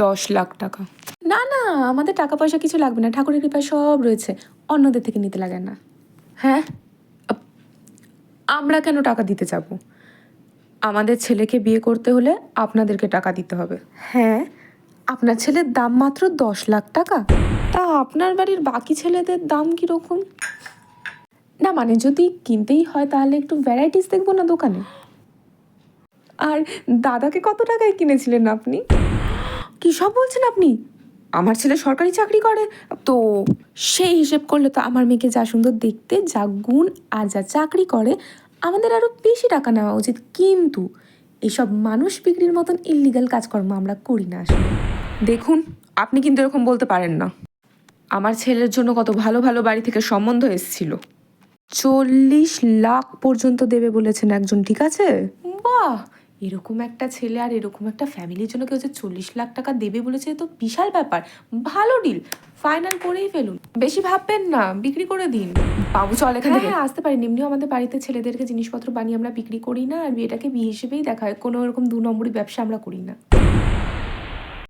10 লাখ টাকা। না না, আমাদের টাকা পয়সা কিছু লাগবে না, ঠাকুরের কৃপায় সব রয়েছে, অন্যদের থেকে নিতে লাগে না। হ্যাঁ, আমরা কেন টাকা দিতে যাব? আমাদের ছেলেকে বিয়ে করতে হলে আপনাদেরকে টাকা দিতে হবে। হ্যাঁ, আপনার ছেলের দাম মাত্র 10 লাখ টাকা। তা আপনার বাড়ির বাকি ছেলেদের দাম কীরকম? না মানে যদি কিনতেই হয় তাহলে একটু ভ্যারাইটিস দেখবো না দোকানে। আর দাদাকে কত টাকায় কিনেছিলেন আপনি? কী সব বলছেন আপনি? আমার ছেলে সরকারি চাকরি করে, তো সেই হিসেব করলে তো আমার মেয়েকে যা সুন্দর দেখতে, যা গুণ আর যা চাকরি করে, আমাদের আরও বেশি টাকা নেওয়া উচিত। কিন্তু এইসব মানুষ বিক্রির মতন ইল্লিগাল কাজকর্ম আমরা করি না আসলে। দেখুন, আপনি কিন্তু এরকম বলতে পারেন না। আমার ছেলের জন্য কত ভালো ভালো বাড়ি থেকে সম্বন্ধ এসেছিল। 40 লাখ পর্যন্ত দেবে বলেছেন একজন, ঠিক আছে? বাহ, এরকম একটা ছেলে আর এরকম একটা ফ্যামিলির জন্য কেউ যে 40 লাখ টাকা দেবে বলেছে, তো বিশাল ব্যাপার, ভালো ডিল, ফাইনাল করেই ফেলুন। বেশি ভাববেন না, বিক্রি করে দিন। বাবু চল এখান থেকে। হ্যাঁ, আসতে পারি। এমনিও আমাদের বাড়িতে ছেলেদেরকে জিনিসপত্র বানিয়ে আমরা বিক্রি করি না, আর বিয়েটাকে বিয়ে হিসেবেই দেখা হয়, কোনো এরকম 2 নম্বরই ব্যবসা আমরা করি না।